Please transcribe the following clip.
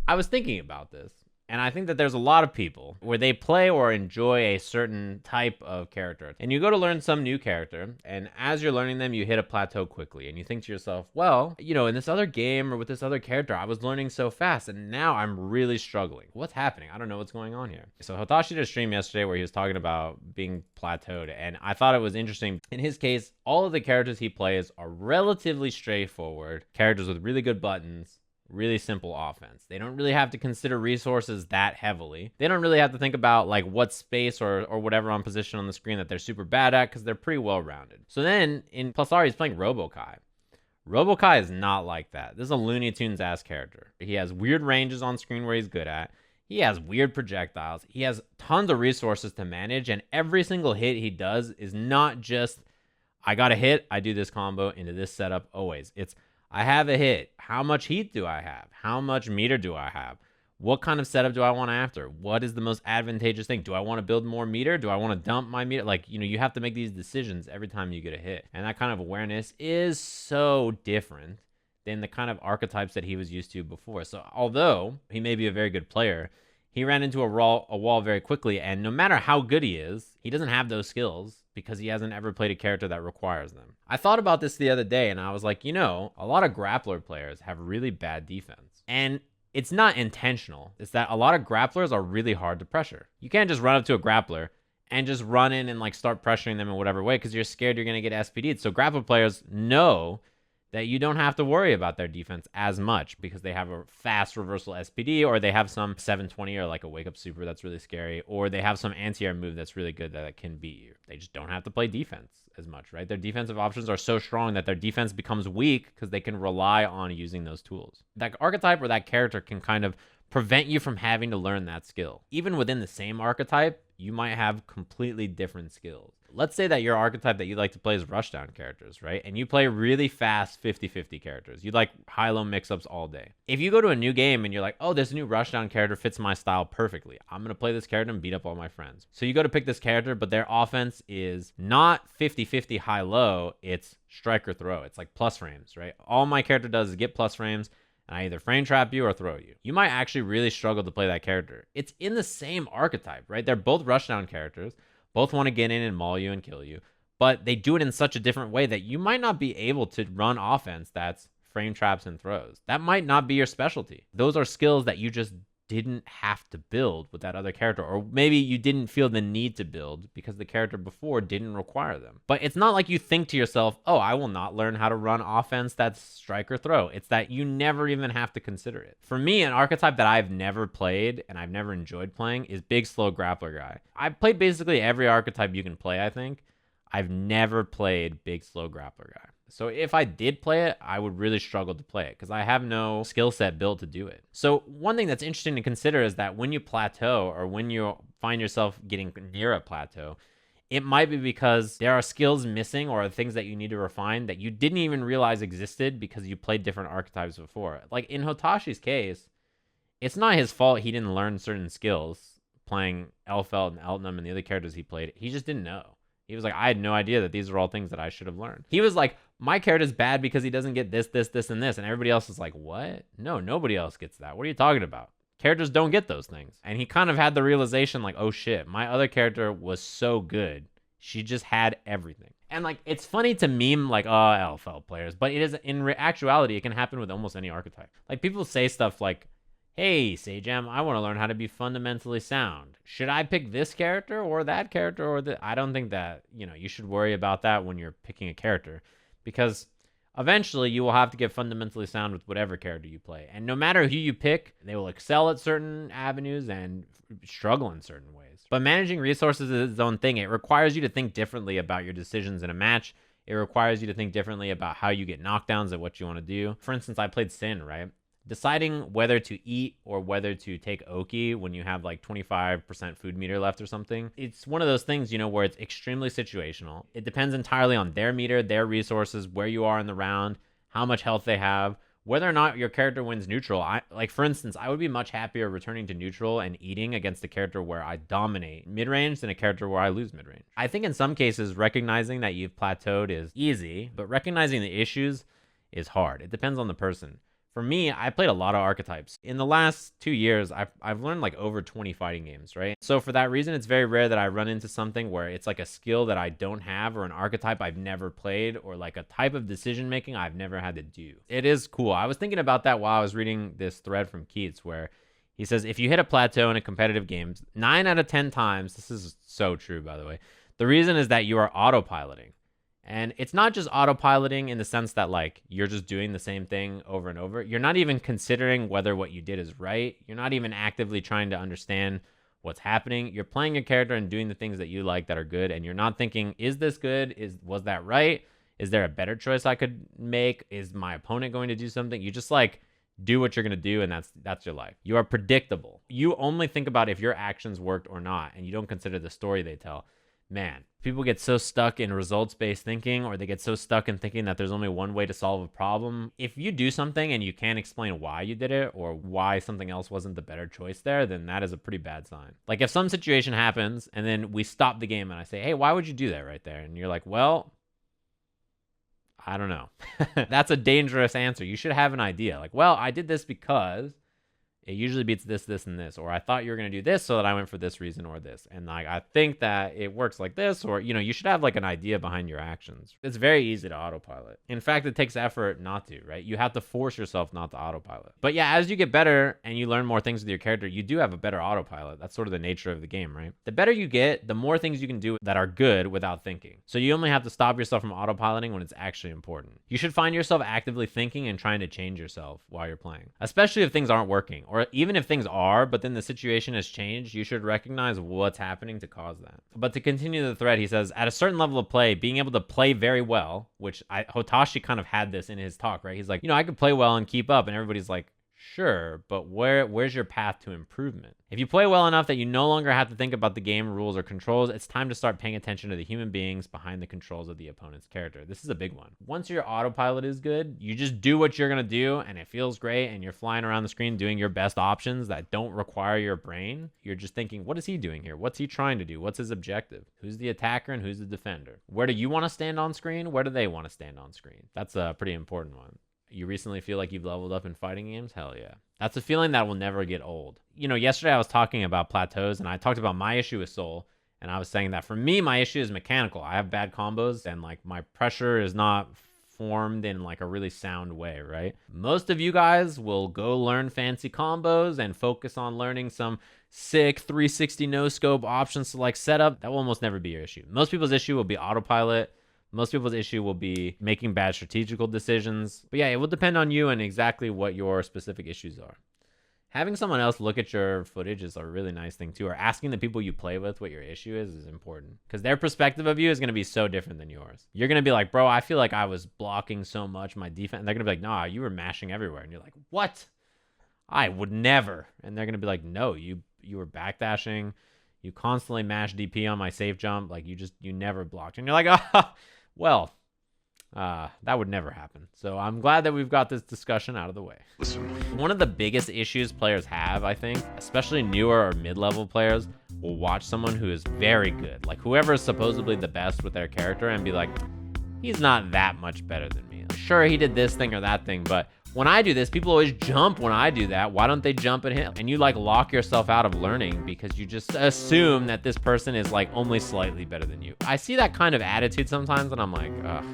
I was thinking about this, and I think that there's a lot of people where they play or enjoy a certain type of character. And you go to learn some new character, and as you're learning them, you hit a plateau quickly. And you think to yourself, well, in this other game or with this other character, I was learning so fast, and now I'm really struggling. What's happening? I don't know what's going on here. So Hitachi did a stream yesterday where he was talking about being plateaued, and I thought it was interesting. In his case, all of the characters he plays are relatively straightforward, characters with really good buttons, really simple offense. They don't really have to consider resources that heavily. They don't really have to think about like what space or whatever on position on the screen that they're super bad at, because they're pretty well rounded. So then in Pulsar, he's playing Robokai. Robokai is not like that. This is a Looney Tunes ass character. He has weird ranges on screen where he's good at. He has weird projectiles. He has tons of resources to manage, and every single hit he does is not just, I got a hit, I do this combo into this setup always. It's, I have a hit. How much heat do I have? How much meter do I have? What kind of setup do I want after? What is the most advantageous thing? Do I want to build more meter? Do I want to dump my meter? Like, you have to make these decisions every time you get a hit. And that kind of awareness is so different than the kind of archetypes that he was used to before. So although he may be a very good player, he ran into a wall very quickly, and no matter how good he is, he doesn't have those skills because he hasn't ever played a character that requires them. I thought about this the other day, and I was like, a lot of grappler players have really bad defense. And it's not intentional. It's that a lot of grapplers are really hard to pressure. You can't just run up to a grappler and just run in and like start pressuring them in whatever way because you're scared you're going to get SPD'd. So grappler players know that you don't have to worry about their defense as much because they have a fast reversal SPD, or they have some 720 or like a wake up super that's really scary, or they have some anti-air move that's really good that can beat you. They just don't have to play defense as much, right? Their defensive options are so strong that their defense becomes weak because they can rely on using those tools. That archetype or that character can kind of prevent you from having to learn that skill. Even within the same archetype, you might have completely different skills. Let's say that your archetype that you like to play is rushdown characters, right? And you play really fast 50-50 characters. You like high-low mix-ups all day. If you go to a new game and you're like, oh, this new rushdown character fits my style perfectly, I'm going to play this character and beat up all my friends. So you go to pick this character, but their offense is not 50-50 high-low, it's strike or throw. It's like plus frames, right? All my character does is get plus frames, and I either frame trap you or throw you. You might actually really struggle to play that character. It's in the same archetype, right? They're both rushdown characters. Both want to get in and maul you and kill you, but they do it in such a different way that you might not be able to run offense that's frame traps and throws. That might not be your specialty. Those are skills that you just didn't have to build with that other character, or maybe you didn't feel the need to build because the character before didn't require them. But it's not like you think to yourself, oh, I will not learn how to run offense that's strike or throw. It's that you never even have to consider it. For me, an archetype that I've never played and I've never enjoyed playing is big slow grappler guy. I've played basically every archetype you can play, I think. I've never played big slow grappler guy. So if I did play it, I would really struggle to play it because I have no skill set built to do it. So one thing that's interesting to consider is that when you plateau or when you find yourself getting near a plateau, it might be because there are skills missing or things that you need to refine that you didn't even realize existed because you played different archetypes before. Like in Hotashi's case, it's not his fault he didn't learn certain skills playing Elfeld and Eltnum and the other characters he played. He just didn't know. He was like, I had no idea that these are all things that I should have learned. He was like, my character's bad because he doesn't get this, this, this, and this. And everybody else is like, what? No, nobody else gets that. What are you talking about? Characters don't get those things. And he kind of had the realization like, oh shit, my other character was so good. She just had everything. And like, it's funny to meme like, oh, LFL players, but it is in actuality, it can happen with almost any archetype. Like people say stuff like, hey, Sajam, I want to learn how to be fundamentally sound. Should I pick this character or that character or the? I don't think that, you should worry about that when you're picking a character because eventually you will have to get fundamentally sound with whatever character you play. And no matter who you pick, they will excel at certain avenues and struggle in certain ways. But managing resources is its own thing. It requires you to think differently about your decisions in a match. It requires you to think differently about how you get knockdowns and what you want to do. For instance, I played Sin, right? Deciding whether to eat or whether to take Oki when you have like 25% food meter left or something. It's one of those things, where it's extremely situational. It depends entirely on their meter, their resources, where you are in the round, how much health they have, whether or not your character wins neutral. For instance, I would be much happier returning to neutral and eating against a character where I dominate mid-range than a character where I lose mid-range. I think in some cases, recognizing that you've plateaued is easy, but recognizing the issues is hard. It depends on the person. For me, I played a lot of archetypes. In the last 2 years, I've learned like over 20 fighting games, right? So for that reason, it's very rare that I run into something where it's like a skill that I don't have or an archetype I've never played or like a type of decision making I've never had to do. It is cool. I was thinking about that while I was reading this thread from Keats where he says, if you hit a plateau in a competitive game, 9 out of 10 times, this is so true, by the way, the reason is that you are autopiloting. And it's not just autopiloting in the sense that like you're just doing the same thing over and over. You're not even considering whether what you did is right. You're not even actively trying to understand what's happening. You're playing your character and doing the things that you like that are good. And you're not thinking, is this good? Was that right? Is there a better choice I could make? Is my opponent going to do something? You just like do what you're going to do, and that's your life. You are predictable. You only think about if your actions worked or not, and you don't consider the story they tell. Man, people get so stuck in results-based thinking, or they get so stuck in thinking that there's only one way to solve a problem. If you do something and you can't explain why you did it or why something else wasn't the better choice there, then that is a pretty bad sign. Like if some situation happens and then we stop the game and I say, hey, why would you do that right there? And you're like, well, I don't know. That's a dangerous answer. You should have an idea. Like, well, I did this because it usually beats this, this, and this. Or I thought you were going to do this, so that I went for this reason or this. And like, I think that it works like this. Or, you should have like an idea behind your actions. It's very easy to autopilot. In fact, it takes effort not to, right? You have to force yourself not to autopilot. But yeah, as you get better and you learn more things with your character, you do have a better autopilot. That's sort of the nature of the game, right? The better you get, the more things you can do that are good without thinking. So you only have to stop yourself from autopiloting when it's actually important. You should find yourself actively thinking and trying to change yourself while you're playing, especially if things aren't working. Or even if things are, but then the situation has changed, you should recognize what's happening to cause that. But to continue the thread, he says, at a certain level of play, being able to play very well, which Hotashi kind of had this in his talk, right? He's like, I could play well and keep up. And everybody's like, sure, but where's your path to improvement? If you play well enough that you no longer have to think about the game rules or controls, it's time to start paying attention to the human beings behind the controls of the opponent's character. This is a big one. Once your autopilot is good, you just do what you're going to do and it feels great and you're flying around the screen doing your best options that don't require your brain. You're just thinking, what is he doing here? What's he trying to do? What's his objective? Who's the attacker and who's the defender? Where do you want to stand on screen? Where do they want to stand on screen? That's a pretty important one. You recently feel like you've leveled up in fighting games? Hell yeah. That's a feeling that will never get old. Yesterday I was talking about plateaus and I talked about my issue with Soul. And I was saying that for me, my issue is mechanical. I have bad combos and like my pressure is not formed in like a really sound way, right? Most of you guys will go learn fancy combos and focus on learning some sick 360 no scope options to like setup. That will almost never be your issue. Most people's issue will be autopilot. Most people's issue will be making bad strategical decisions. But yeah, it will depend on you and exactly what your specific issues are. Having someone else look at your footage is a really nice thing too, or asking the people you play with what your issue is important. Because their perspective of you is going to be so different than yours. You're going to be like, bro, I feel like I was blocking so much, my defense. And they're going to be like, nah, you were mashing everywhere. And you're like, what? I would never. And they're going to be like, no, you were backdashing. You constantly mash DP on my safe jump. Like you never blocked. And you're like, well, that would never happen. So I'm glad that we've got this discussion out of the way. One of the biggest issues players have, I think, especially newer or mid-level players, will watch someone who is very good, like whoever is supposedly the best with their character, and be like, he's not that much better than me. Sure, he did this thing or that thing, but when I do this, people always jump when I do that. Why don't they jump at him? And you like lock yourself out of learning because you just assume that this person is like only slightly better than you. I see that kind of attitude sometimes and I'm like, ugh,